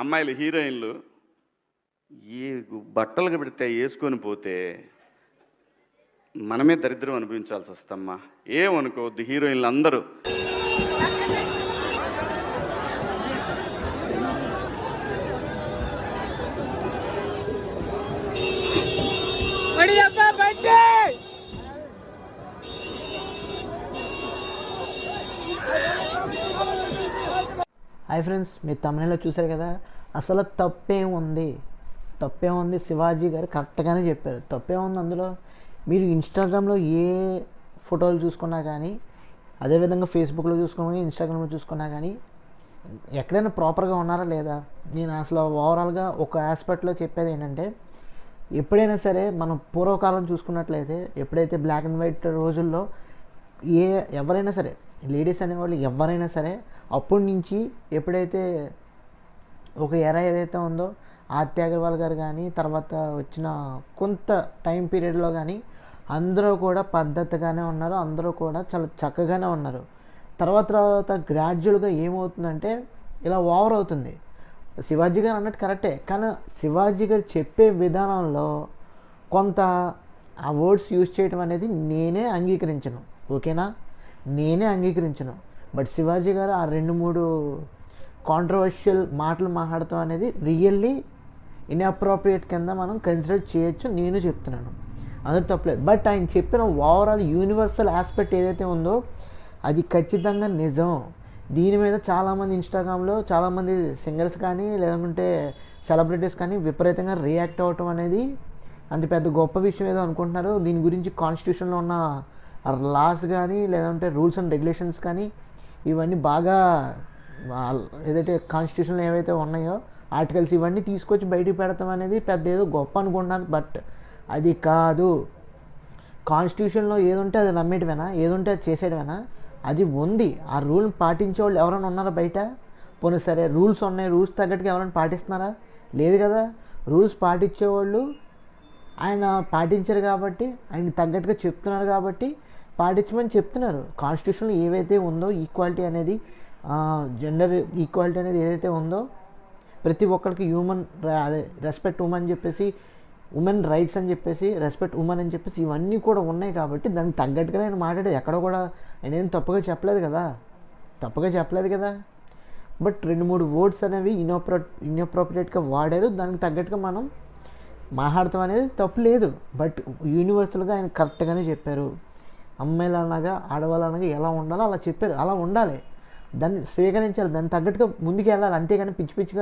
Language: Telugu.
అమ్మాయిలు హీరోయిన్లు ఈ బట్టలు పెడితే వేసుకొని పోతే మనమే దరిద్రం అనిపించాల్సి వస్తమ్మా. ఏమనుకోవద్దు హీరోయిన్లు అందరూ. హాయ్ ఫ్రెండ్స్, మీరు తమిళలో చూశారు కదా. అసలు తప్పేముంది? శివాజీ గారు కరెక్ట్గానే చెప్పారు. తప్పేముంది అందులో? మీరు ఇన్స్టాగ్రామ్లో ఏ ఫోటోలు చూసుకున్నా కానీ, అదేవిధంగా ఫేస్బుక్లో చూసుకున్నా, ఇన్స్టాగ్రామ్లో చూసుకున్నా కానీ ఎక్కడైనా ప్రాపర్గా ఉన్నారా లేదా? నేను అసలు ఓవరాల్గా ఒక ఆస్పెక్ట్లో చెప్పేది ఏంటంటే, ఎప్పుడైనా సరే మనం పూర్వకాలం చూసుకున్నట్లయితే, ఎప్పుడైతే బ్లాక్ అండ్ వైట్ రోజుల్లో ఎవరైనా సరే, లేడీస్ అనేవాళ్ళు ఎవరైనా సరే, అప్పటి నుంచి ఎప్పుడైతే ఒక ఎరా ఏదైతే ఉందో, ఆర్తి అగర్వాల్ గారు కానీ, తర్వాత వచ్చిన కొంత టైం పీరియడ్లో కానీ అందరూ కూడా పద్ధతిగానే ఉన్నారు, అందరూ కూడా చాలా చక్కగానే ఉన్నారు. తర్వాత గ్రాడ్యువల్గా ఏమవుతుందంటే ఇలా ఓవర్ అవుతుంది. శివాజీ గారు అన్నట్టు కరెక్టే, కానీ శివాజీ గారు చెప్పే విధానంలో కొంత ఆ వర్డ్స్ యూజ్ చేయడం అనేది నేనే అంగీకరించను. ఓకేనా? నేనే అంగీకరించను. బట్ శివాజీ గారు ఆ 2-3 కాంట్రవర్షియల్ మాటలు మాట్లాడటం అనేది రియల్లీ ఇన్అప్రోప్రియేట్ కింద మనం కన్సిడర్ చేయొచ్చు. నేను చెప్తున్నాను, అందులో తప్పలేదు. బట్ ఆయన చెప్పిన ఓవరాల్ యూనివర్సల్ ఆస్పెక్ట్ ఏదైతే ఉందో అది ఖచ్చితంగా నిజం. దీని మీద చాలామంది ఇన్స్టాగ్రామ్లో చాలామంది సింగర్స్ కానీ, లేదంటే సెలబ్రిటీస్ కానీ విపరీతంగా రియాక్ట్ అవ్వటం అనేది అంత పెద్ద గొప్ప విషయం ఏదో అనుకుంటున్నారు. దీని గురించి కాన్స్టిట్యూషన్లో ఉన్న లాస్ కానీ, లేదంటే రూల్స్ అండ్ రెగ్యులేషన్స్ కానీ, ఇవన్నీ బాగా ఏదైతే కాన్స్టిట్యూషన్లో ఏవైతే ఉన్నాయో ఆర్టికల్స్ ఇవన్నీ తీసుకొచ్చి బయటికి పెడతాం అనేది పెద్ద ఏదో గొప్ప అనుకుంటున్నారు. బట్ అది కాదు. కాన్స్టిట్యూషన్లో ఏదుంటే అది నమ్మేయటమేనా? ఏదుంటే అది చేసేయడమేనా? అది ఉంది. ఆ రూల్ పాటించే వాళ్ళు ఎవరైనా ఉన్నారా బయట? పోనీ సరే, రూల్స్ ఉన్నాయి, రూల్స్ తగ్గట్టుగా ఎవరైనా పాటిస్తున్నారా? లేదు కదా. రూల్స్ పాటించేవాళ్ళు ఆయన పాటించారు కాబట్టి, ఆయన తగ్గట్టుగా చెప్తున్నారు కాబట్టి పాటించమని చెప్తున్నారు. కాన్స్టిట్యూషన్లో ఏవైతే ఉందో ఈక్వాలిటీ అనేది, జెండర్ ఈక్వాలిటీ అనేది ఏదైతే ఉందో, ప్రతి ఒక్కరికి అదే రెస్పెక్ట్ ఉమెన్ అని చెప్పేసి, ఉమెన్ రైట్స్ అని చెప్పేసి, రెస్పెక్ట్ ఉమెన్ అని చెప్పేసి ఇవన్నీ కూడా ఉన్నాయి కాబట్టి దానికి తగ్గట్టుగా నేను మాట్లాడేది ఎక్కడ కూడా ఆయన ఏం తప్పుగా చెప్పలేదు కదా. బట్ 2-3 వర్డ్స్ అనేవి ఇన్అప్రోప్రియేట్గా వాడారు. దానికి తగ్గట్టుగా మనం మాట్లాడతాం అనేది తప్పు లేదు. బట్ యూనివర్సల్గా ఆయన కరెక్ట్గానే చెప్పారు. అమ్మాయిలు అనగా, ఆడవాళ్ళు అనగా ఎలా ఉండాలో అలా చెప్పారు. అలా ఉండాలి, దాన్ని స్వీకరించాలి, దాన్ని తగ్గట్టుగా ముందుకు వెళ్ళాలి. అంతేగాని పిచ్చి పిచ్చిగా